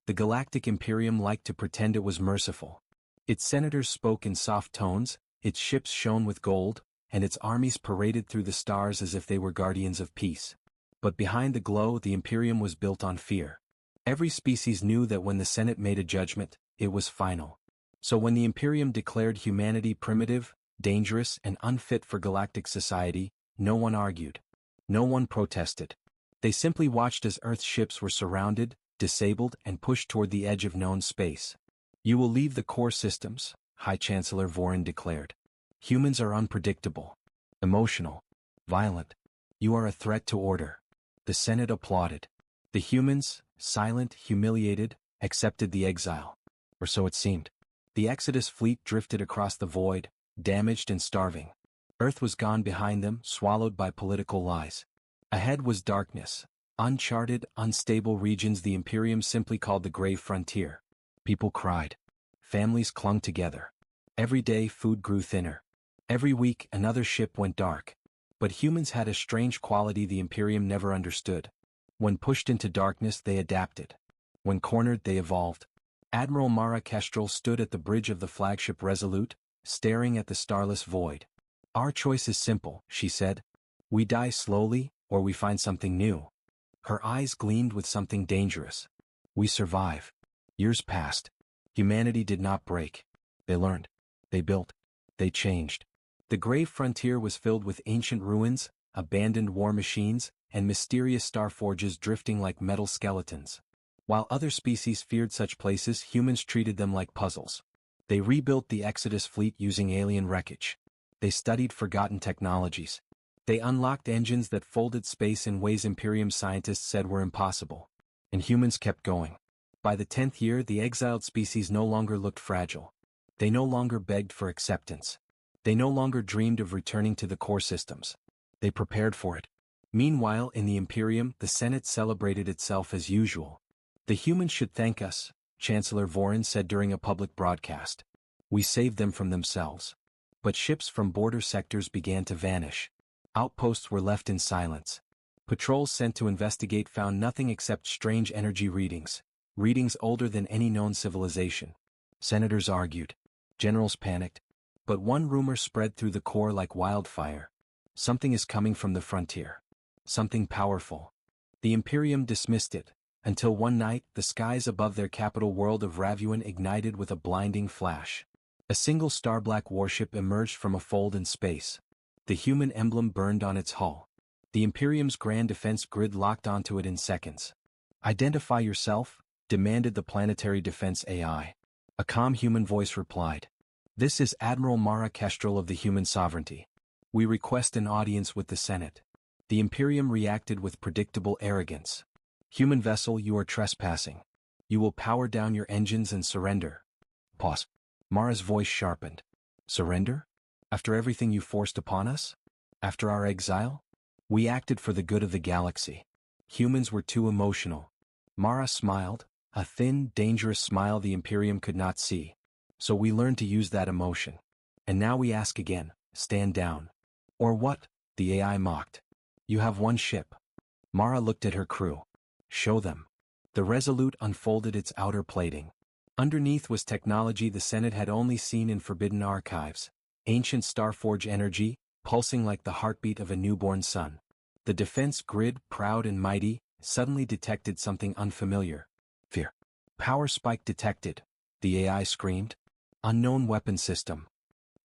The Galactic Imperium liked to pretend it was merciful. Its senators spoke in soft tones, its ships shone with gold, and its armies paraded through the stars as if they were guardians of peace. But behind the glow, the Imperium was built on fear. Every species knew that when the Senate made a judgment, it was final. So when the Imperium declared humanity primitive, dangerous, and unfit for galactic society, no one argued. No one protested. They simply watched as Earth's ships were surrounded, disabled, and pushed toward the edge of known space. "You will leave the core systems," High Chancellor Vorin declared. "Humans are unpredictable, emotional, violent. You are a threat to order." The Senate applauded. The humans, silent, humiliated, accepted the exile. Or so it seemed. The Exodus fleet drifted across the void, damaged and starving. Earth was gone behind them, swallowed by political lies. Ahead was darkness, uncharted, unstable regions the Imperium simply called the Grave Frontier. People cried. Families clung together. Every day food grew thinner. Every week another ship went dark. But humans had a strange quality the Imperium never understood. When pushed into darkness they adapted. When cornered they evolved. Admiral Mara Kestrel stood at the bridge of the flagship Resolute, staring at the starless void. "Our choice is simple," she said. "We die slowly, or we find something new." Her eyes gleamed with something dangerous. "We survive." Years passed. Humanity did not break. They learned. They built. They changed. The Grave Frontier was filled with ancient ruins, abandoned war machines, and mysterious star forges drifting like metal skeletons. While other species feared such places, humans treated them like puzzles. They rebuilt the Exodus fleet using alien wreckage. They studied forgotten technologies. They unlocked engines that folded space in ways Imperium scientists said were impossible. And humans kept going. By the 10th year, the exiled species no longer looked fragile. They no longer begged for acceptance. They no longer dreamed of returning to the core systems. They prepared for it. Meanwhile, in the Imperium, the Senate celebrated itself as usual. "The humans should thank us," Chancellor Vorin said during a public broadcast. "We saved them from themselves." But ships from border sectors began to vanish. Outposts were left in silence. Patrols sent to investigate found nothing except strange energy readings older than any known civilization. Senators argued. Generals panicked. But one rumor spread through the core like wildfire. Something is coming from the frontier. Something powerful. The Imperium dismissed it, until one night the skies above their capital world of Ravuan ignited with a blinding flash. A single star-black warship emerged from a fold in space. The human emblem burned on its hull. The Imperium's grand defense grid locked onto it in seconds. "Identify yourself," demanded the planetary defense AI. A calm human voice replied. "This is Admiral Mara Kestrel of the Human Sovereignty. We request an audience with the Senate." The Imperium reacted with predictable arrogance. "Human vessel, you are trespassing. You will power down your engines and surrender." Pause. Mara's voice sharpened. "Surrender? After everything you forced upon us? After our exile? We acted for the good of the galaxy. Humans were too emotional." Mara smiled, a thin, dangerous smile the Imperium could not see. "So we learned to use that emotion. And now we ask again, stand down." "Or what?" the AI mocked. "You have one ship." Mara looked at her crew. "Show them." The Resolute unfolded its outer plating. Underneath was technology the Senate had only seen in forbidden archives. Ancient Starforge energy, pulsing like the heartbeat of a newborn sun. The defense grid, proud and mighty, suddenly detected something unfamiliar. Fear. "Power spike detected," the AI screamed. "Unknown weapon system."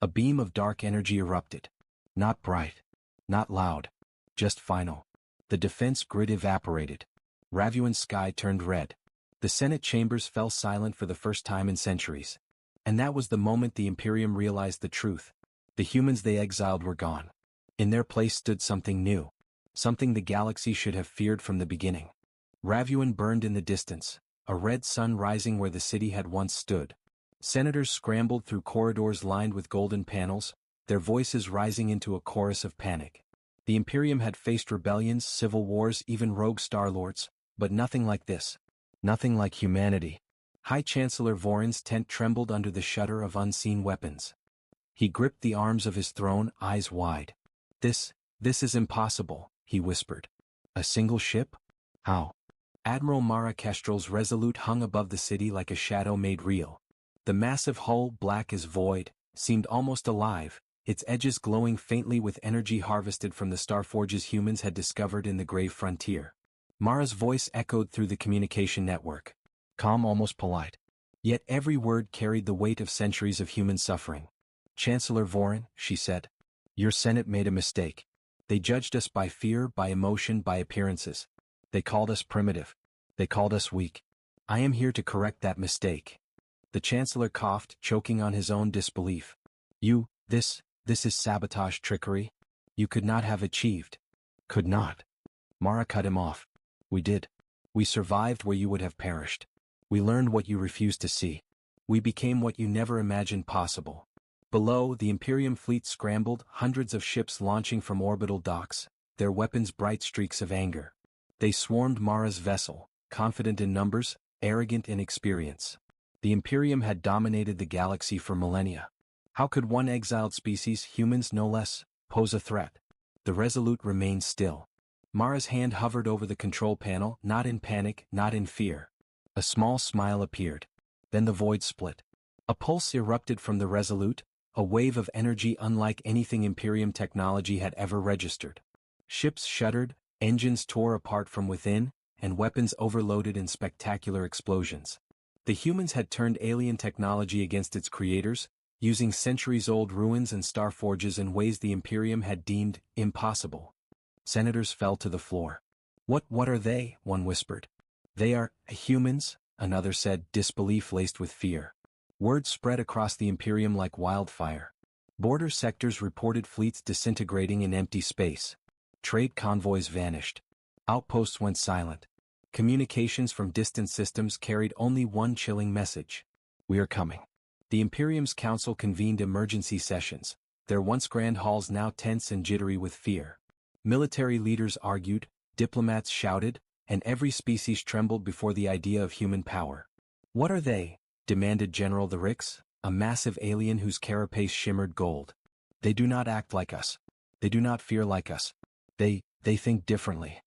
A beam of dark energy erupted. Not bright. Not loud. Just final. The defense grid evaporated. Ravuan's sky turned red. The Senate chambers fell silent for the first time in centuries. And that was the moment the Imperium realized the truth. The humans they exiled were gone. In their place stood something new. Something the galaxy should have feared from the beginning. Ravuan burned in the distance, a red sun rising where the city had once stood. Senators scrambled through corridors lined with golden panels, their voices rising into a chorus of panic. The Imperium had faced rebellions, civil wars, even rogue star-lords, but nothing like this. Nothing like humanity. High Chancellor Vorin's tent trembled under the shudder of unseen weapons. He gripped the arms of his throne, eyes wide. This is impossible," he whispered. "A single ship? How? Admiral Mara Kestrel's Resolute hung above the city like a shadow made real. The massive hull, black as void, seemed almost alive, its edges glowing faintly with energy harvested from the Starforges humans had discovered in the Grave Frontier. Mara's voice echoed through the communication network. Calm, almost polite. Yet every word carried the weight of centuries of human suffering. "Chancellor Vorin," she said, "your Senate made a mistake. They judged us by fear, by emotion, by appearances. They called us primitive. They called us weak. I am here to correct that mistake." The Chancellor coughed, choking on his own disbelief. This is sabotage, trickery. You could not have achieved." "Could not." Mara cut him off. "We did. We survived where you would have perished. We learned what you refused to see. We became what you never imagined possible." Below, the Imperium fleet scrambled, hundreds of ships launching from orbital docks, their weapons bright streaks of anger. They swarmed Mara's vessel, confident in numbers, arrogant in experience. The Imperium had dominated the galaxy for millennia. How could one exiled species, humans no less, pose a threat? The Resolute remained still. Mara's hand hovered over the control panel, not in panic, not in fear. A small smile appeared. Then the void split. A pulse erupted from the Resolute, a wave of energy unlike anything Imperium technology had ever registered. Ships shuddered, engines tore apart from within, and weapons overloaded in spectacular explosions. The humans had turned alien technology against its creators, using centuries-old ruins and starforges in ways the Imperium had deemed impossible. Senators fell to the floor. What are they?" one whispered. "They are humans," another said, disbelief laced with fear. Word spread across the Imperium like wildfire. Border sectors reported fleets disintegrating in empty space. Trade convoys vanished. Outposts went silent. Communications from distant systems carried only one chilling message: "We are coming." The Imperium's council convened emergency sessions, their once grand halls now tense and jittery with fear. Military leaders argued, diplomats shouted, and every species trembled before the idea of human power. "What are they?" demanded General the Rix, a massive alien whose carapace shimmered gold. "They do not act like us. They do not fear like us. They think differently."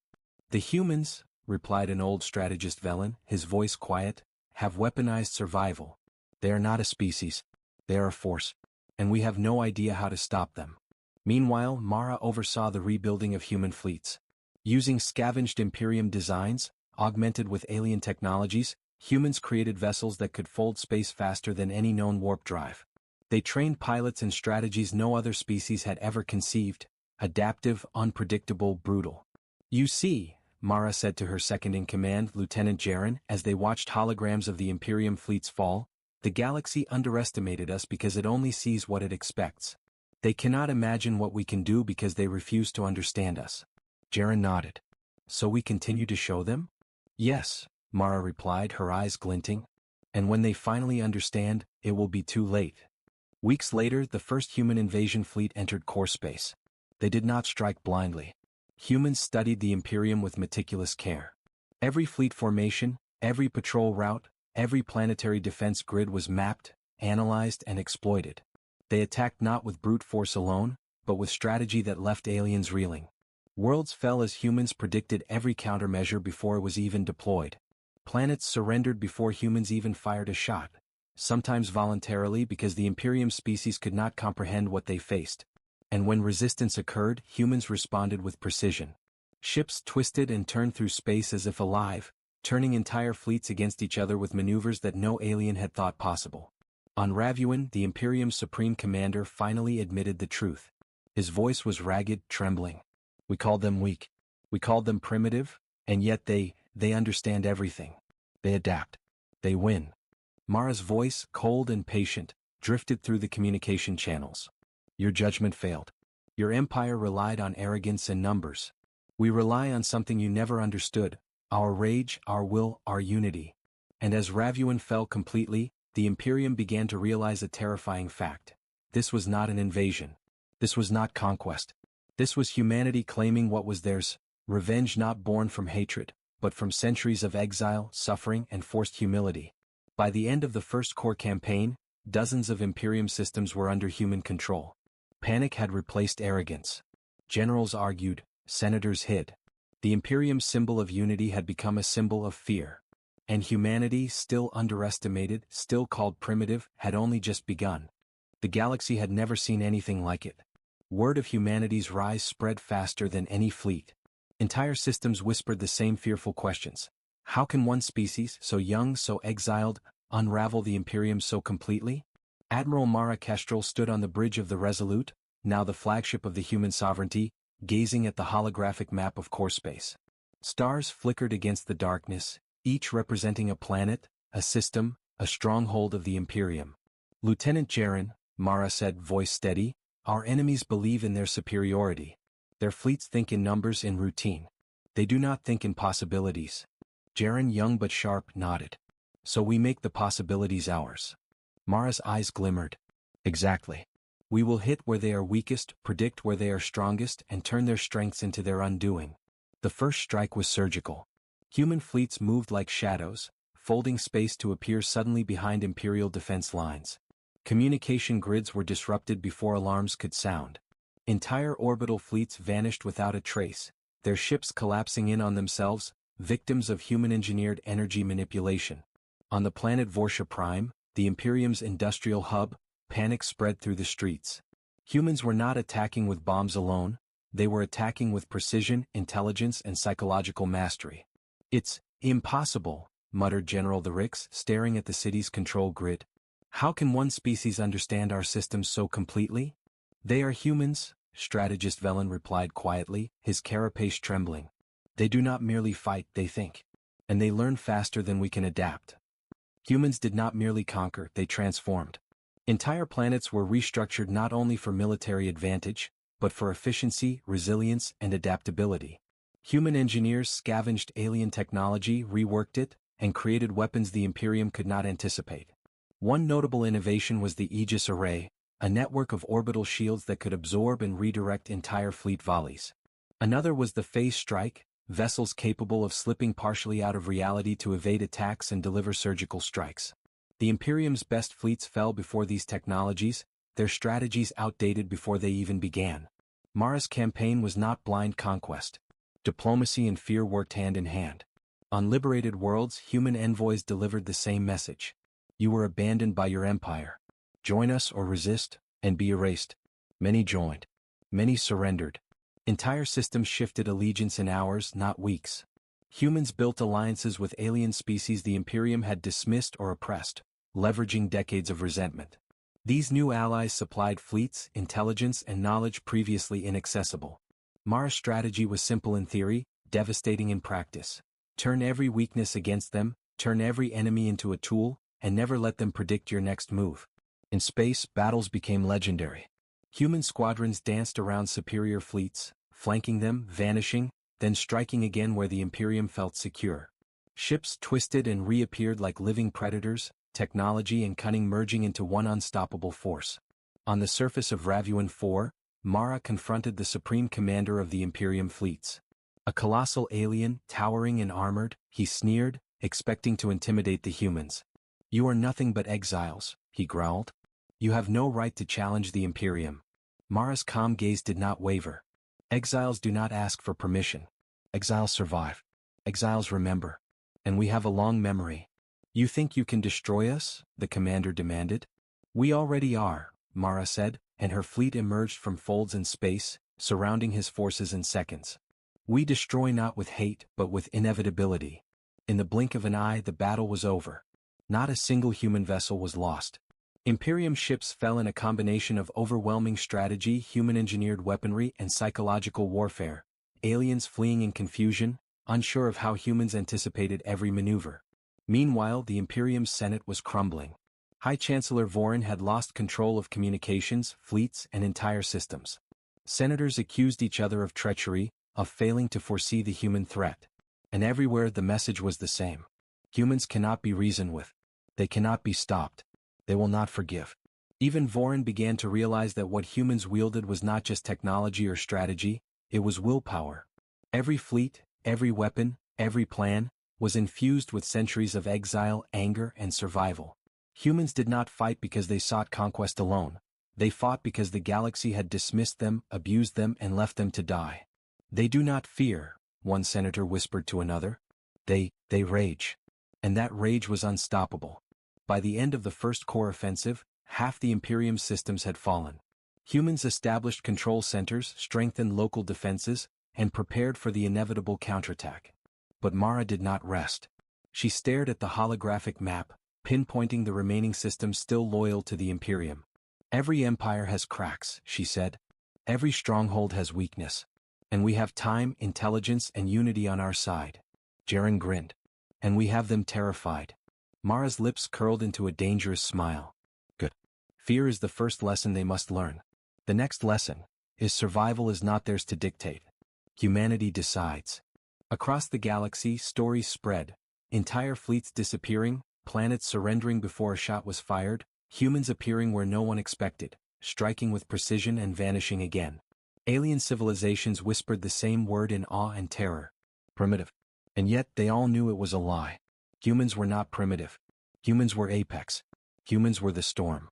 "The humans," replied an old strategist Velen, his voice quiet, "have weaponized survival. They are not a species. They are a force. And we have no idea how to stop them." Meanwhile, Mara oversaw the rebuilding of human fleets. Using scavenged Imperium designs, augmented with alien technologies, humans created vessels that could fold space faster than any known warp drive. They trained pilots in strategies no other species had ever conceived: adaptive, unpredictable, brutal. "You see," Mara said to her second-in-command, Lieutenant Jaren, as they watched holograms of the Imperium fleets fall, "the galaxy underestimated us because it only sees what it expects. They cannot imagine what we can do because they refuse to understand us." Jaren nodded. "So we continue to show them?" "Yes," Mara replied, her eyes glinting. "And when they finally understand, it will be too late." Weeks later, the first human invasion fleet entered core space. They did not strike blindly. Humans studied the Imperium with meticulous care. Every fleet formation, every patrol route, every planetary defense grid was mapped, analyzed, and exploited. They attacked not with brute force alone, but with strategy that left aliens reeling. Worlds fell as humans predicted every countermeasure before it was even deployed. Planets surrendered before humans even fired a shot, sometimes voluntarily because the Imperium species could not comprehend what they faced. And when resistance occurred, humans responded with precision. Ships twisted and turned through space as if alive, turning entire fleets against each other with maneuvers that no alien had thought possible. On Ravuin, the Imperium's supreme commander finally admitted the truth. His voice was ragged, trembling. "We called them weak. We called them primitive, and yet they understand everything. They adapt. They win." Mara's voice, cold and patient, drifted through the communication channels. "Your judgment failed. Your empire relied on arrogance and numbers. We rely on something you never understood: our rage, our will, our unity." And as Ravuin fell completely, the Imperium began to realize a terrifying fact. This was not an invasion. This was not conquest. This was humanity claiming what was theirs, revenge not born from hatred, but from centuries of exile, suffering, and forced humility. By the end of the first core campaign, dozens of Imperium systems were under human control. Panic had replaced arrogance. Generals argued, senators hid. The Imperium's symbol of unity had become a symbol of fear. And humanity, still underestimated, still called primitive, had only just begun. The galaxy had never seen anything like it. Word of humanity's rise spread faster than any fleet. Entire systems whispered the same fearful questions. How can one species, so young, so exiled, unravel the Imperium so completely? Admiral Mara Kestrel stood on the bridge of the Resolute, now the flagship of the human sovereignty, gazing at the holographic map of core space. Stars flickered against the darkness, each representing a planet, a system, a stronghold of the Imperium. Lieutenant Jaren, Mara said, voice steady, our enemies believe in their superiority. Their fleets think in numbers, in routine. They do not think in possibilities. Jaren, young but sharp, nodded. So we make the possibilities ours. Mara's eyes glimmered. Exactly. We will hit where they are weakest, predict where they are strongest, and turn their strengths into their undoing. The first strike was surgical. Human fleets moved like shadows, folding space to appear suddenly behind Imperial defense lines. Communication grids were disrupted before alarms could sound. Entire orbital fleets vanished without a trace, their ships collapsing in on themselves, victims of human-engineered energy manipulation. On the planet Vorsha Prime, the Imperium's industrial hub, panic spread through the streets. Humans were not attacking with bombs alone, they were attacking with precision, intelligence, and psychological mastery. It's impossible, muttered General the Rix, staring at the city's control grid. How can one species understand our systems so completely? They are humans, strategist Velen replied quietly, his carapace trembling. They do not merely fight, they think. And they learn faster than we can adapt. Humans did not merely conquer, they transformed. Entire planets were restructured not only for military advantage, but for efficiency, resilience, and adaptability. Human engineers scavenged alien technology, reworked it, and created weapons the Imperium could not anticipate. One notable innovation was the Aegis Array, a network of orbital shields that could absorb and redirect entire fleet volleys. Another was the Phase Strike, vessels capable of slipping partially out of reality to evade attacks and deliver surgical strikes. The Imperium's best fleets fell before these technologies, their strategies outdated before they even began. Mara's campaign was not blind conquest. Diplomacy and fear worked hand in hand. On liberated worlds, human envoys delivered the same message. You were abandoned by your empire. Join us or resist, and be erased. Many joined. Many surrendered. Entire systems shifted allegiance in hours, not weeks. Humans built alliances with alien species the Imperium had dismissed or oppressed, leveraging decades of resentment. These new allies supplied fleets, intelligence, and knowledge previously inaccessible. Mara's strategy was simple in theory, devastating in practice. Turn every weakness against them, turn every enemy into a tool, and never let them predict your next move. In space, battles became legendary. Human squadrons danced around superior fleets, flanking them, vanishing, then striking again where the Imperium felt secure. Ships twisted and reappeared like living predators, technology and cunning merging into one unstoppable force. On the surface of Ravuan 4, Mara confronted the supreme commander of the Imperium fleets. A colossal alien, towering and armored, he sneered, expecting to intimidate the humans. You are nothing but exiles, he growled. You have no right to challenge the Imperium. Mara's calm gaze did not waver. Exiles do not ask for permission. Exiles survive. Exiles remember. And we have a long memory. You think you can destroy us? The commander demanded. We already are, Mara said, and her fleet emerged from folds in space, surrounding his forces in seconds. We destroy not with hate, but with inevitability. In the blink of an eye, the battle was over. Not a single human vessel was lost. Imperium ships fell in a combination of overwhelming strategy, human-engineered weaponry, and psychological warfare, aliens fleeing in confusion, unsure of how humans anticipated every maneuver. Meanwhile, the Imperium's Senate was crumbling. High Chancellor Vorin had lost control of communications, fleets, and entire systems. Senators accused each other of treachery, of failing to foresee the human threat. And everywhere the message was the same. Humans cannot be reasoned with. They cannot be stopped. They will not forgive. Even Vorin began to realize that what humans wielded was not just technology or strategy, it was willpower. Every fleet, every weapon, every plan, was infused with centuries of exile, anger, and survival. Humans did not fight because they sought conquest alone. They fought because the galaxy had dismissed them, abused them, and left them to die. They do not fear, one senator whispered to another. They rage. And that rage was unstoppable. By the end of the first core offensive, half the Imperium's systems had fallen. Humans established control centers, strengthened local defenses, and prepared for the inevitable counterattack. But Mara did not rest. She stared at the holographic map, pinpointing the remaining systems still loyal to the Imperium. Every empire has cracks, she said. Every stronghold has weakness. And we have time, intelligence, and unity on our side. Jaren grinned. And we have them terrified. Mara's lips curled into a dangerous smile. Good. Fear is the first lesson they must learn. The next lesson is survival is not theirs to dictate. Humanity decides. Across the galaxy, stories spread. Entire fleets disappearing, planets surrendering before a shot was fired, humans appearing where no one expected, striking with precision and vanishing again. Alien civilizations whispered the same word in awe and terror. Primitive. And yet they all knew it was a lie. Humans were not primitive. Humans were apex. Humans were the storm.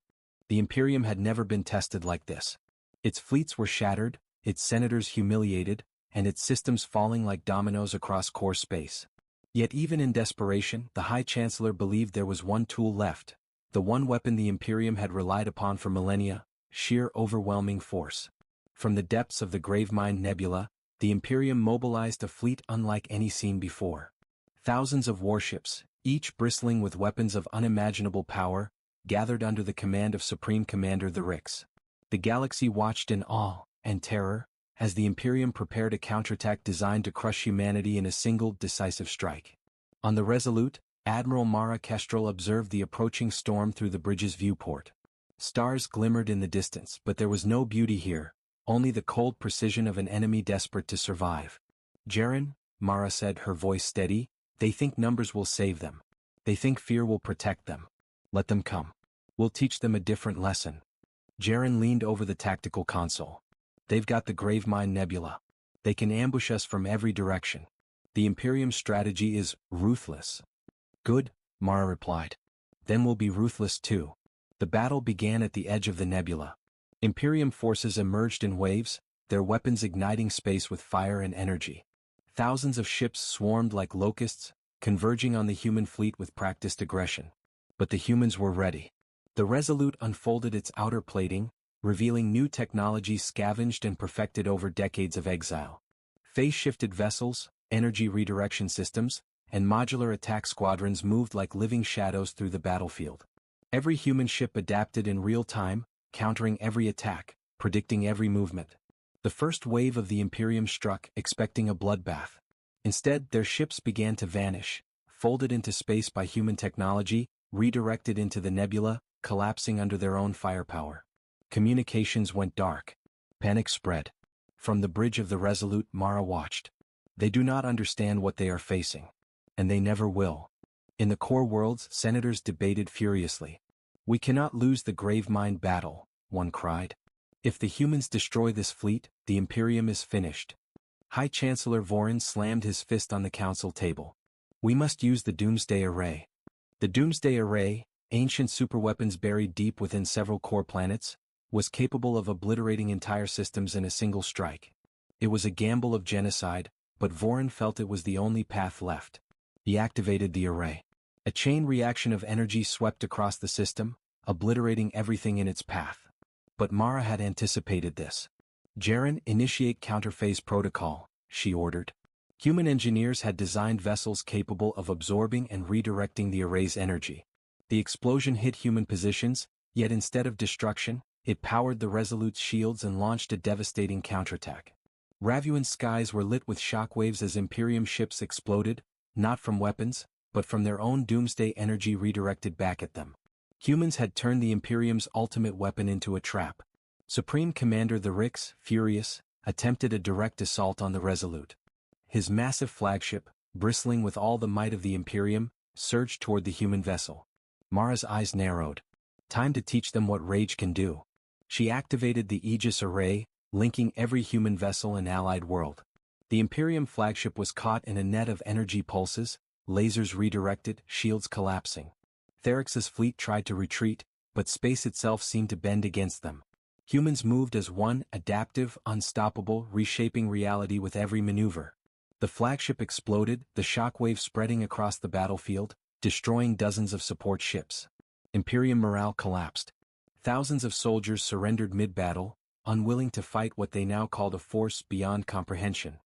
The Imperium had never been tested like this. Its fleets were shattered, its senators humiliated, and its systems falling like dominoes across core space. Yet even in desperation, the High Chancellor believed there was one tool left, the one weapon the Imperium had relied upon for millennia, sheer overwhelming force. From the depths of the Gravemind Nebula, the Imperium mobilized a fleet unlike any seen before. Thousands of warships, each bristling with weapons of unimaginable power, gathered under the command of Supreme Commander the Rix. The galaxy watched in awe and terror as the Imperium prepared a counterattack designed to crush humanity in a single decisive strike. On the Resolute, Admiral Mara Kestrel observed the approaching storm through the bridge's viewport. Stars glimmered in the distance, but there was no beauty here, only the cold precision of an enemy desperate to survive. Jaren, Mara said, her voice steady, they think numbers will save them. They think fear will protect them. Let them come. We'll teach them a different lesson. Jaren leaned over the tactical console. They've got the Gravemind Nebula. They can ambush us from every direction. The Imperium's strategy is ruthless. Good, Mara replied. Then we'll be ruthless too. The battle began at the edge of the nebula. Imperium forces emerged in waves, their weapons igniting space with fire and energy. Thousands of ships swarmed like locusts, converging on the human fleet with practiced aggression. But the humans were ready. The Resolute unfolded its outer plating, revealing new technology scavenged and perfected over decades of exile. Phase-shifted vessels, energy redirection systems, and modular attack squadrons moved like living shadows through the battlefield. Every human ship adapted in real time, countering every attack, predicting every movement. The first wave of the Imperium struck, expecting a bloodbath. Instead, their ships began to vanish, folded into space by human technology, redirected into the nebula, collapsing under their own firepower. Communications went dark. Panic spread. From the bridge of the Resolute, Mara watched. They do not understand what they are facing. And they never will. In the core worlds, senators debated furiously. We cannot lose the Gravemind battle, one cried. If the humans destroy this fleet, the Imperium is finished. High Chancellor Vorin slammed his fist on the council table. We must use the Doomsday Array. The Doomsday Array, ancient superweapons buried deep within several core planets, was capable of obliterating entire systems in a single strike. It was a gamble of genocide, but Vorin felt it was the only path left. He activated the array. A chain reaction of energy swept across the system, obliterating everything in its path. But Mara had anticipated this. Jaren, initiate counterphase protocol, she ordered. Human engineers had designed vessels capable of absorbing and redirecting the array's energy. The explosion hit human positions, yet instead of destruction, it powered the Resolute's shields and launched a devastating counterattack. Ravuan skies were lit with shockwaves as Imperium ships exploded, not from weapons, but from their own doomsday energy redirected back at them. Humans had turned the Imperium's ultimate weapon into a trap. Supreme Commander the Rix, furious, attempted a direct assault on the Resolute. His massive flagship, bristling with all the might of the Imperium, surged toward the human vessel. Mara's eyes narrowed. Time to teach them what rage can do. She activated the Aegis Array, linking every human vessel and allied world. The Imperium flagship was caught in a net of energy pulses, lasers redirected, shields collapsing. Therix's fleet tried to retreat, but space itself seemed to bend against them. Humans moved as one, adaptive, unstoppable, reshaping reality with every maneuver. The flagship exploded, the shockwave spreading across the battlefield, destroying dozens of support ships. Imperium morale collapsed. Thousands of soldiers surrendered mid-battle, unwilling to fight what they now called a force beyond comprehension.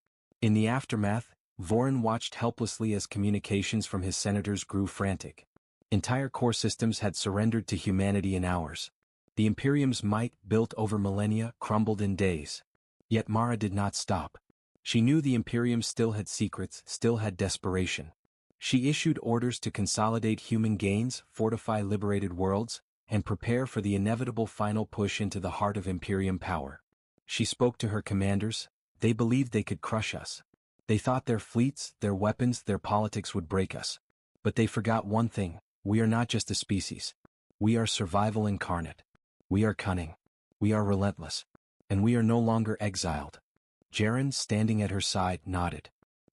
In the aftermath, Vorin watched helplessly as communications from his senators grew frantic. Entire core systems had surrendered to humanity in hours. The Imperium's might, built over millennia, crumbled in days. Yet Mara did not stop. She knew the Imperium still had secrets, still had desperation. She issued orders to consolidate human gains, fortify liberated worlds, and prepare for the inevitable final push into the heart of Imperium power. She spoke to her commanders. They believed they could crush us. They thought their fleets, their weapons, their politics would break us. But they forgot one thing: we are not just a species. We are survival incarnate. We are cunning. We are relentless. And we are no longer exiled. Jaren, standing at her side, nodded.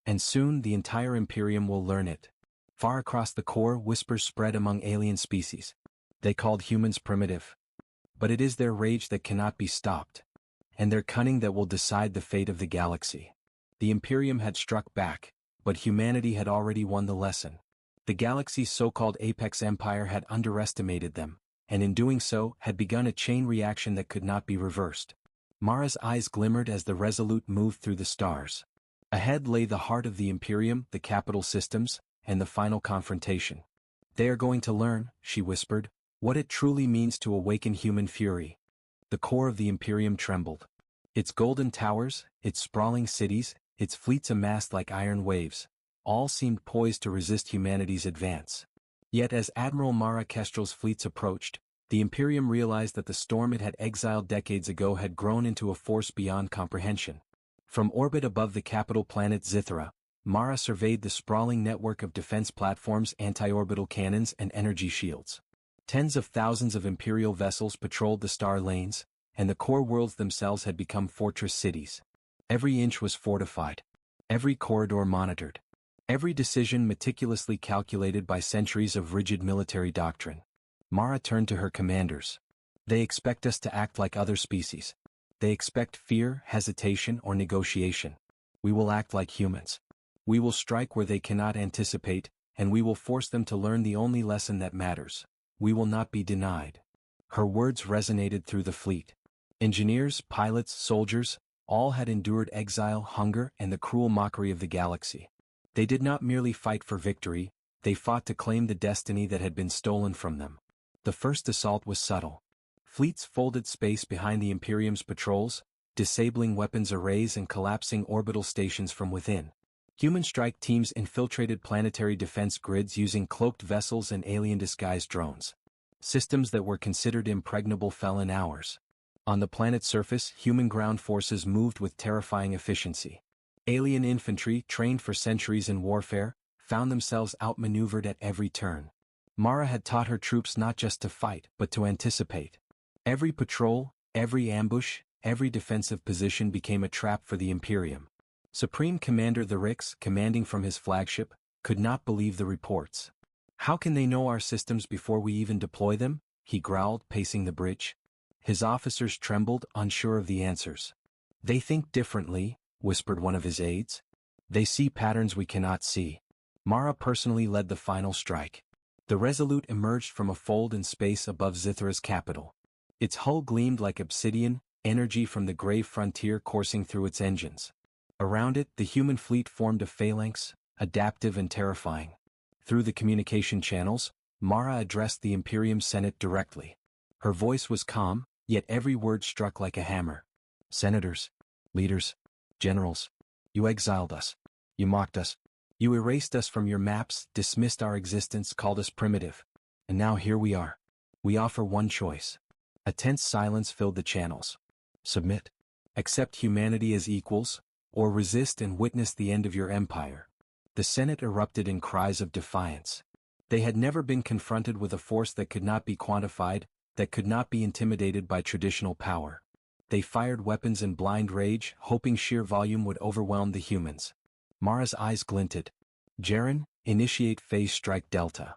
And soon the entire Imperium will learn it. Far across the core, whispers spread among alien species. They called humans primitive. But it is their rage that cannot be stopped. And their cunning that will decide the fate of the galaxy. The Imperium had struck back, but humanity had already won the lesson. The galaxy's so-called apex empire had underestimated them, and in doing so had begun a chain reaction that could not be reversed. Mara's eyes glimmered as the Resolute moved through the stars. Ahead lay the heart of the Imperium, the capital systems, and the final confrontation. They are going to learn, she whispered, what it truly means to awaken human fury. The core of the Imperium trembled. Its golden towers, its sprawling cities, its fleets amassed like iron waves, all seemed poised to resist humanity's advance. Yet as Admiral Mara Kestrel's fleets approached, the Imperium realized that the storm it had exiled decades ago had grown into a force beyond comprehension. From orbit above the capital planet Zithra, Mara surveyed the sprawling network of defense platforms, anti-orbital cannons, and energy shields. Tens of thousands of Imperial vessels patrolled the star lanes, and the core worlds themselves had become fortress cities. Every inch was fortified. Every corridor monitored. Every decision meticulously calculated by centuries of rigid military doctrine. Mara turned to her commanders. They expect us to act like other species. They expect fear, hesitation, or negotiation. We will act like humans. We will strike where they cannot anticipate, and we will force them to learn the only lesson that matters. We will not be denied. Her words resonated through the fleet. Engineers, pilots, soldiers, all had endured exile, hunger, and the cruel mockery of the galaxy. They did not merely fight for victory, they fought to claim the destiny that had been stolen from them. The first assault was subtle. Fleets folded space behind the Imperium's patrols, disabling weapons arrays and collapsing orbital stations from within. Human strike teams infiltrated planetary defense grids using cloaked vessels and alien-disguised drones. Systems that were considered impregnable fell in hours. On the planet's surface, human ground forces moved with terrifying efficiency. Alien infantry, trained for centuries in warfare, found themselves outmaneuvered at every turn. Mara had taught her troops not just to fight, but to anticipate. Every patrol, every ambush, every defensive position became a trap for the Imperium. Supreme Commander the Rix, commanding from his flagship, could not believe the reports. How can they know our systems before we even deploy them? He growled, pacing the bridge. His officers trembled, unsure of the answers. They think differently, whispered one of his aides. They see patterns we cannot see. Mara personally led the final strike. The Resolute emerged from a fold in space above Zithra's capital. Its hull gleamed like obsidian, energy from the grave frontier coursing through its engines. Around it, the human fleet formed a phalanx, adaptive and terrifying. Through the communication channels, Mara addressed the Imperium Senate directly. Her voice was calm, yet every word struck like a hammer. Senators, leaders, generals, you exiled us. You mocked us. You erased us from your maps, dismissed our existence, called us primitive. And now here we are. We offer one choice. A tense silence filled the channels. Submit. Accept humanity as equals, or resist and witness the end of your empire. The Senate erupted in cries of defiance. They had never been confronted with a force that could not be quantified, that could not be intimidated by traditional power. They fired weapons in blind rage, hoping sheer volume would overwhelm the humans. Mara's eyes glinted. Jaren, initiate phase strike Delta.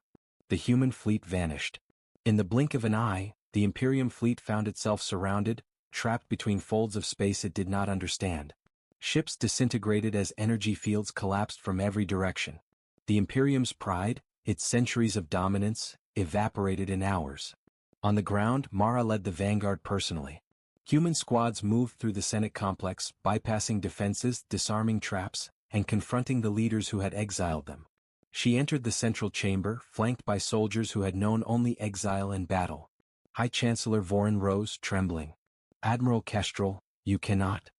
The human fleet vanished. In the blink of an eye, the Imperium fleet found itself surrounded, trapped between folds of space it did not understand. Ships disintegrated as energy fields collapsed from every direction. The Imperium's pride, its centuries of dominance, evaporated in hours. On the ground, Mara led the vanguard personally. Human squads moved through the Senate complex, bypassing defenses, disarming traps, and confronting the leaders who had exiled them. She entered the central chamber, flanked by soldiers who had known only exile and battle. High Chancellor Vorin rose, trembling. "Admiral Kestrel, you cannot."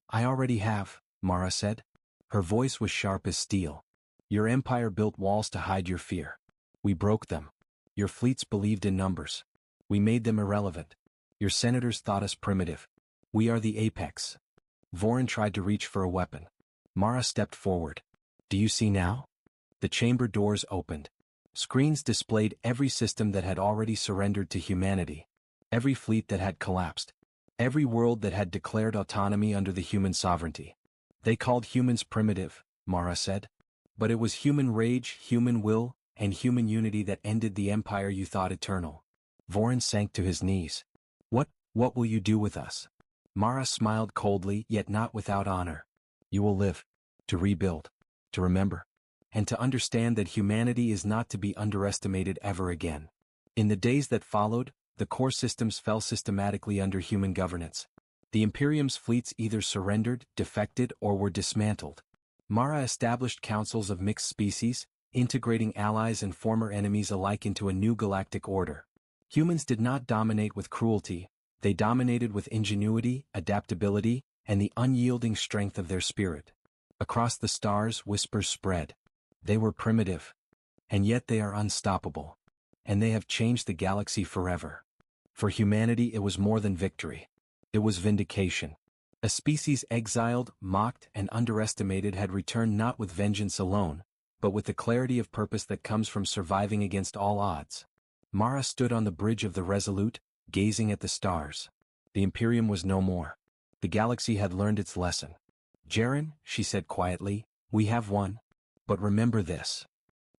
"I already have," Mara said. Her voice was sharp as steel. "Your empire built walls to hide your fear. We broke them. Your fleets believed in numbers. We made them irrelevant. Your senators thought us primitive. We are the apex." Vorin tried to reach for a weapon. Mara stepped forward. "Do you see now?" The chamber doors opened. Screens displayed every system that had already surrendered to humanity. Every fleet that had collapsed. Every world that had declared autonomy under the human sovereignty. "They called humans primitive," Mara said. "But it was human rage, human will, and human unity that ended the empire you thought eternal." Vorin sank to his knees. What will you do with us?" Mara smiled coldly, yet not without honor. "You will live. To rebuild. To remember. And to understand that humanity is not to be underestimated ever again." In the days that followed, the core systems fell systematically under human governance. The Imperium's fleets either surrendered, defected, or were dismantled. Mara established councils of mixed species, integrating allies and former enemies alike into a new galactic order. Humans did not dominate with cruelty, they dominated with ingenuity, adaptability, and the unyielding strength of their spirit. Across the stars, whispers spread. They were primitive. And yet they are unstoppable. And they have changed the galaxy forever. For humanity, it was more than victory. It was vindication. A species exiled, mocked, and underestimated had returned not with vengeance alone, but with the clarity of purpose that comes from surviving against all odds. Mara stood on the bridge of the Resolute, gazing at the stars. The Imperium was no more. The galaxy had learned its lesson. "Jaren," she said quietly, "we have won. But remember this."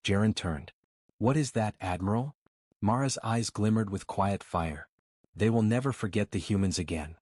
Jaren turned. "What is that, Admiral?" Mara's eyes glimmered with quiet fire. "They will never forget the humans again."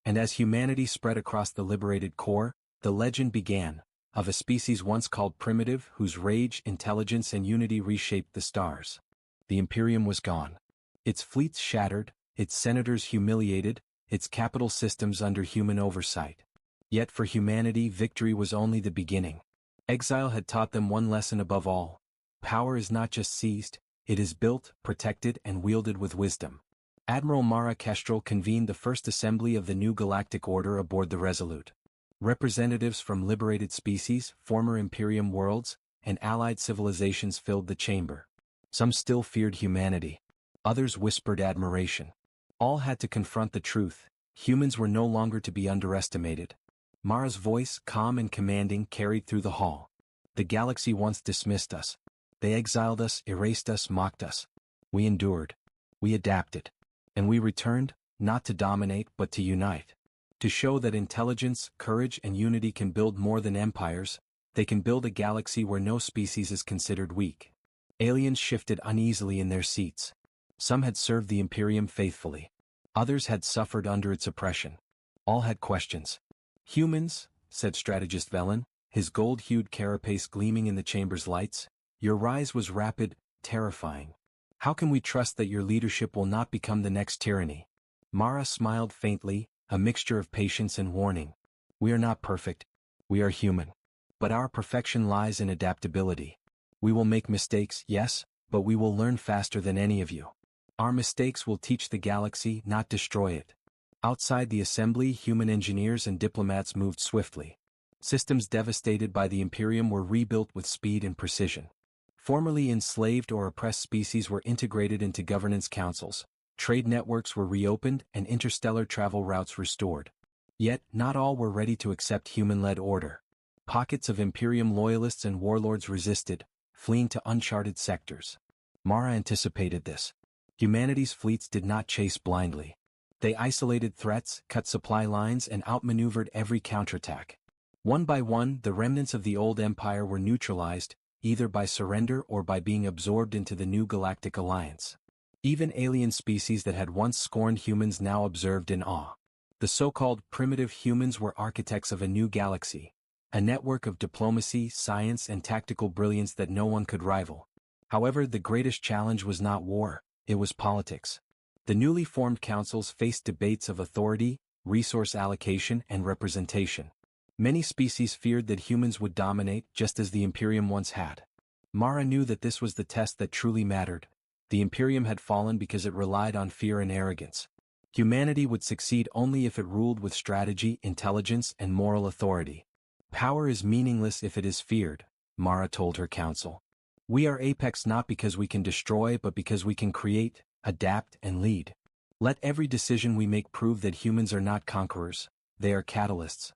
And as humanity spread across the liberated core, the legend began, of a species once called primitive whose rage, intelligence, and unity reshaped the stars. The Imperium was gone. Its fleets shattered, its senators humiliated, its capital systems under human oversight. Yet for humanity, victory was only the beginning. Exile had taught them one lesson above all. Power is not just seized, it is built, protected, and wielded with wisdom. Admiral Mara Kestrel convened the first assembly of the new galactic order aboard the Resolute. Representatives from liberated species, former Imperium worlds, and allied civilizations filled the chamber. Some still feared humanity. Others whispered admiration. All had to confront the truth. Humans were no longer to be underestimated. Mara's voice, calm and commanding, carried through the hall. "The galaxy once dismissed us. They exiled us, erased us, mocked us. We endured. We adapted. And we returned, not to dominate but to unite. To show that intelligence, courage, and unity can build more than empires, they can build a galaxy where no species is considered weak." Aliens shifted uneasily in their seats. Some had served the Imperium faithfully. Others had suffered under its oppression. All had questions. "Humans," said strategist Velen, his gold-hued carapace gleaming in the chamber's lights, "your rise was rapid, terrifying. How can we trust that your leadership will not become the next tyranny?" Mara smiled faintly, a mixture of patience and warning. "We are not perfect. We are human. But our perfection lies in adaptability. We will make mistakes, yes, but we will learn faster than any of you. Our mistakes will teach the galaxy, not destroy it." Outside the assembly, human engineers and diplomats moved swiftly. Systems devastated by the Imperium were rebuilt with speed and precision. Formerly enslaved or oppressed species were integrated into governance councils. Trade networks were reopened and interstellar travel routes restored. Yet, not all were ready to accept human-led order. Pockets of Imperium loyalists and warlords resisted, fleeing to uncharted sectors. Mara anticipated this. Humanity's fleets did not chase blindly. They isolated threats, cut supply lines, and outmaneuvered every counterattack. One by one, the remnants of the old empire were neutralized, either by surrender or by being absorbed into the new galactic alliance. Even alien species that had once scorned humans now observed in awe. The so-called primitive humans were architects of a new galaxy, a network of diplomacy, science, and tactical brilliance that no one could rival. However, the greatest challenge was not war, it was politics. The newly formed councils faced debates of authority, resource allocation, and representation. Many species feared that humans would dominate just as the Imperium once had. Mara knew that this was the test that truly mattered. The Imperium had fallen because it relied on fear and arrogance. Humanity would succeed only if it ruled with strategy, intelligence, and moral authority. Power is meaningless if it is feared, Mara told her council. We are apex not because we can destroy but because we can create, adapt, and lead. Let every decision we make prove that humans are not conquerors, they are catalysts.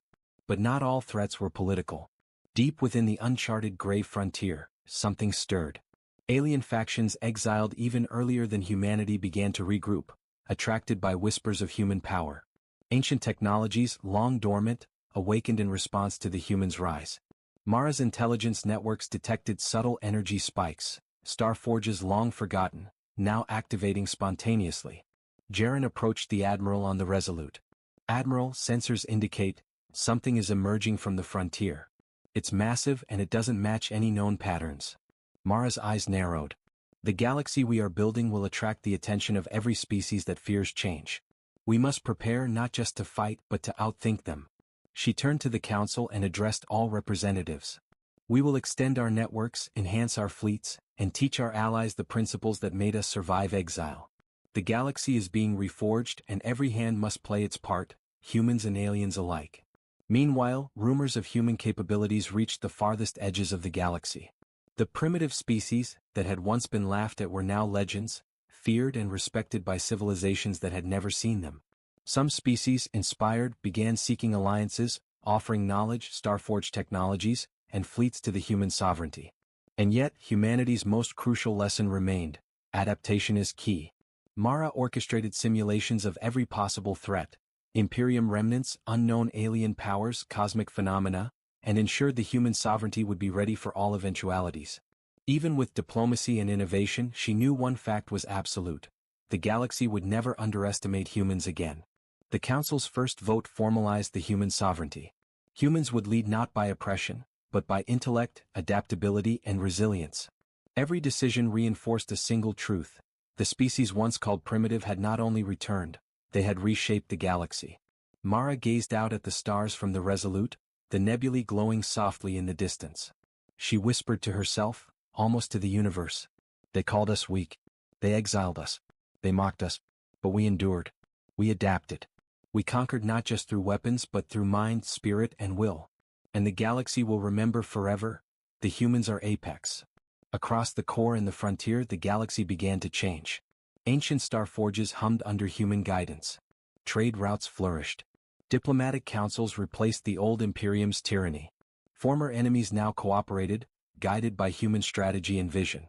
But not all threats were political. Deep within the uncharted gray frontier, something stirred. Alien factions exiled even earlier than humanity began to regroup, attracted by whispers of human power. Ancient technologies, long dormant, awakened in response to the humans' rise. Mara's intelligence networks detected subtle energy spikes, star forges long forgotten, now activating spontaneously. Jaren approached the Admiral on the Resolute. Admiral, sensors indicate something is emerging from the frontier. It's massive and it doesn't match any known patterns. Mara's eyes narrowed. The galaxy we are building will attract the attention of every species that fears change. We must prepare not just to fight but to outthink them. She turned to the council and addressed all representatives. We will extend our networks, enhance our fleets, and teach our allies the principles that made us survive exile. The galaxy is being reforged and every hand must play its part, humans and aliens alike. Meanwhile, rumors of human capabilities reached the farthest edges of the galaxy. The primitive species that had once been laughed at were now legends, feared and respected by civilizations that had never seen them. Some species, inspired, began seeking alliances, offering knowledge, starforged technologies, and fleets to the human sovereignty. And yet, humanity's most crucial lesson remained: adaptation is key. Mara orchestrated simulations of every possible threat, Imperium remnants, unknown alien powers, cosmic phenomena, and ensured the human sovereignty would be ready for all eventualities. Even with diplomacy and innovation, she knew one fact was absolute: the galaxy would never underestimate humans again. The Council's first vote formalized the human sovereignty. Humans would lead not by oppression, but by intellect, adaptability, and resilience. Every decision reinforced a single truth: the species once called primitive had not only returned, they had reshaped the galaxy. Mara gazed out at the stars from the Resolute, the nebulae glowing softly in the distance. She whispered to herself, almost to the universe. They called us weak. They exiled us. They mocked us. But we endured. We adapted. We conquered not just through weapons but through mind, spirit, and will. And the galaxy will remember forever: the humans are apex. Across the core and the frontier, the galaxy began to change. Ancient star forges hummed under human guidance. Trade routes flourished. Diplomatic councils replaced the old Imperium's tyranny. Former enemies now cooperated, guided by human strategy and vision.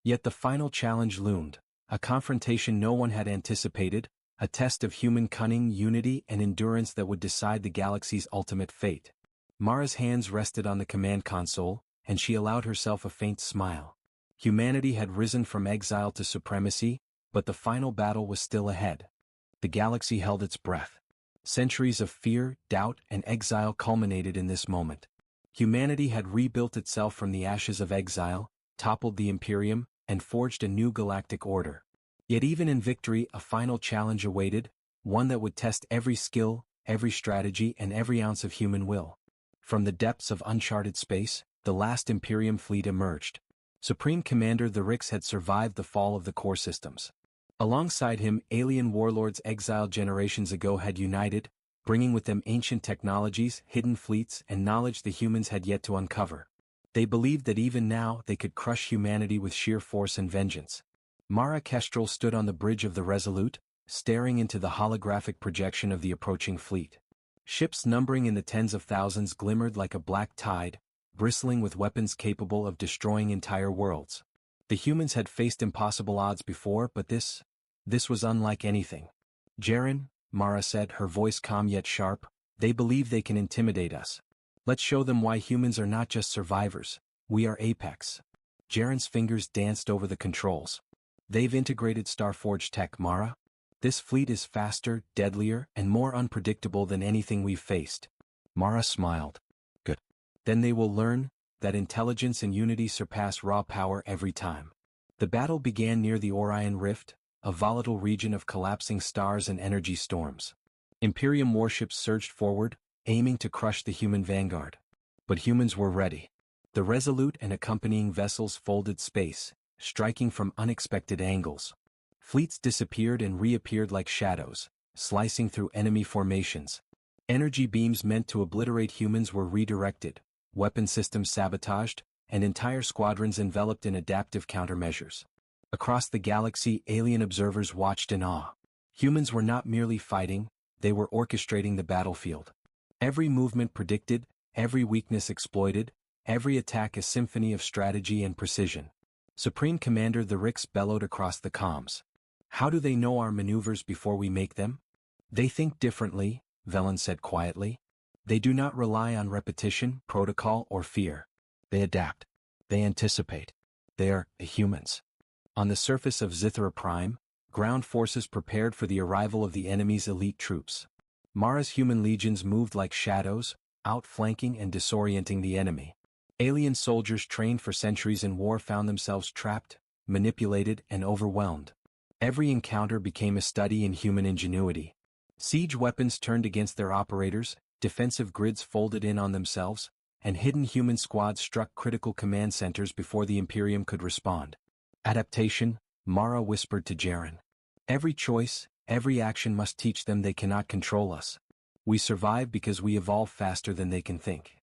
Yet the final challenge loomed, a confrontation no one had anticipated, a test of human cunning, unity, and endurance that would decide the galaxy's ultimate fate. Mara's hands rested on the command console, and she allowed herself a faint smile. Humanity had risen from exile to supremacy, but the final battle was still ahead. The galaxy held its breath. Centuries of fear, doubt, and exile culminated in this moment. Humanity had rebuilt itself from the ashes of exile, toppled the Imperium, and forged a new galactic order. Yet even in victory, a final challenge awaited, one that would test every skill, every strategy, and every ounce of human will. From the depths of uncharted space, the last Imperium fleet emerged. Supreme Commander the Rix had survived the fall of the core systems. Alongside him, alien warlords exiled generations ago had united, bringing with them ancient technologies, hidden fleets, and knowledge the humans had yet to uncover. They believed that even now they could crush humanity with sheer force and vengeance. Mara Kestrel stood on the bridge of the Resolute, staring into the holographic projection of the approaching fleet. Ships numbering in the tens of thousands glimmered like a black tide, bristling with weapons capable of destroying entire worlds. The humans had faced impossible odds before, but this was unlike anything. Jaren, Mara said, her voice calm yet sharp, they believe they can intimidate us. Let's show them why humans are not just survivors, we are apex. Jaren's fingers danced over the controls. They've integrated Starforge tech, Mara. This fleet is faster, deadlier, and more unpredictable than anything we've faced. Mara smiled. Good. Then they will learn that intelligence and unity surpass raw power every time. The battle began near the Orion Rift, a volatile region of collapsing stars and energy storms. Imperium warships surged forward, aiming to crush the human vanguard. But humans were ready. The Resolute and accompanying vessels folded space, striking from unexpected angles. Fleets disappeared and reappeared like shadows, slicing through enemy formations. Energy beams meant to obliterate humans were redirected, weapon systems sabotaged, and entire squadrons enveloped in adaptive countermeasures. Across the galaxy, alien observers watched in awe. Humans were not merely fighting, they were orchestrating the battlefield. Every movement predicted, every weakness exploited, every attack a symphony of strategy and precision. Supreme Commander the Rix bellowed across the comms. How do they know our maneuvers before we make them? They think differently, Velen said quietly. They do not rely on repetition, protocol, or fear. They adapt. They anticipate. They are humans. On the surface of Zithra Prime, ground forces prepared for the arrival of the enemy's elite troops. Mara's human legions moved like shadows, outflanking and disorienting the enemy. Alien soldiers trained for centuries in war found themselves trapped, manipulated, and overwhelmed. Every encounter became a study in human ingenuity. Siege weapons turned against their operators, defensive grids folded in on themselves, and hidden human squads struck critical command centers before the Imperium could respond. Adaptation, Mara whispered to Jaren. Every choice, every action must teach them they cannot control us. We survive because we evolve faster than they can think.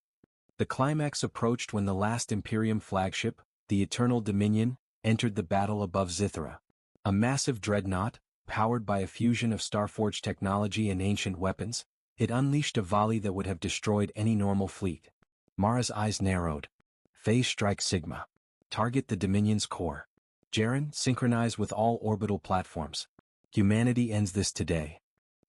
The climax approached when the last Imperium flagship, the Eternal Dominion, entered the battle above Zithra. A massive dreadnought, powered by a fusion of Starforge technology and ancient weapons, it unleashed a volley that would have destroyed any normal fleet. Mara's eyes narrowed. Phase Strike Sigma. Target the Dominion's core. Jaren, synchronize with all orbital platforms. Humanity ends this today.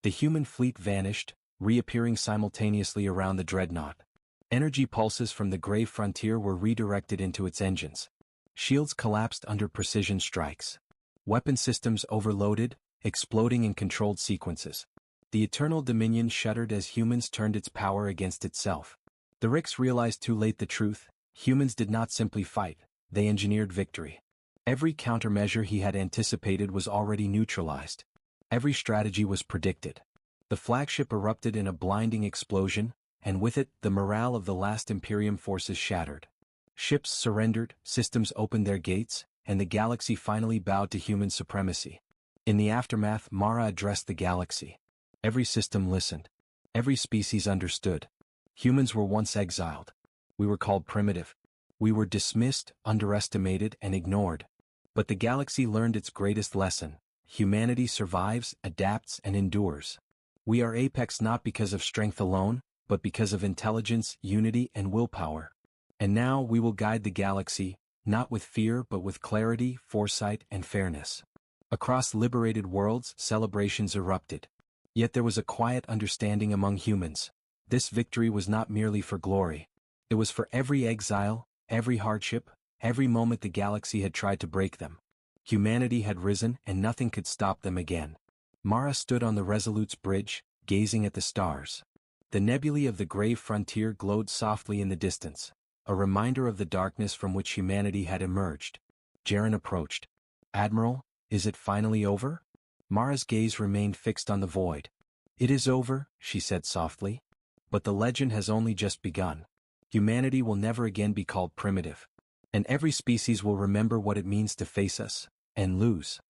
The human fleet vanished, reappearing simultaneously around the dreadnought. Energy pulses from the Grave Frontier were redirected into its engines. Shields collapsed under precision strikes. Weapon systems overloaded, exploding in controlled sequences. The Eternal Dominion shuddered as humans turned its power against itself. The Rix realized too late the truth: humans did not simply fight, they engineered victory. Every countermeasure he had anticipated was already neutralized. Every strategy was predicted. The flagship erupted in a blinding explosion, and with it, the morale of the last Imperium forces shattered. Ships surrendered, systems opened their gates, and the galaxy finally bowed to human supremacy. In the aftermath, Mara addressed the galaxy. Every system listened. Every species understood. Humans were once exiled. We were called primitive. We were dismissed, underestimated, and ignored. But the galaxy learned its greatest lesson: humanity survives, adapts, and endures. We are apex not because of strength alone, but because of intelligence, unity, and willpower. And now we will guide the galaxy, not with fear but with clarity, foresight, and fairness. Across liberated worlds, celebrations erupted. Yet there was a quiet understanding among humans. This victory was not merely for glory. It was for every exile, every hardship, every moment the galaxy had tried to break them. Humanity had risen and nothing could stop them again. Mara stood on the Resolute's bridge, gazing at the stars. The nebulae of the Grave Frontier glowed softly in the distance, a reminder of the darkness from which humanity had emerged. Jaren approached. Admiral, is it finally over? Mara's gaze remained fixed on the void. It is over, she said softly. But the legend has only just begun. Humanity will never again be called primitive. And every species will remember what it means to face us, and lose.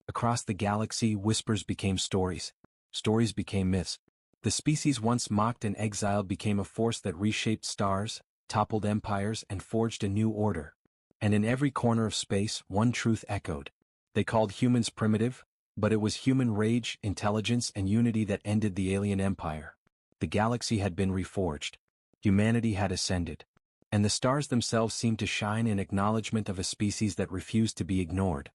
Across the galaxy, whispers became stories. Stories became myths. The species once mocked and exiled became a force that reshaped stars, toppled empires, and forged a new order. And in every corner of space, one truth echoed. They called humans primitive, but it was human rage, intelligence, and unity that ended the alien empire. The galaxy had been reforged. Humanity had ascended. And the stars themselves seemed to shine in acknowledgement of a species that refused to be ignored.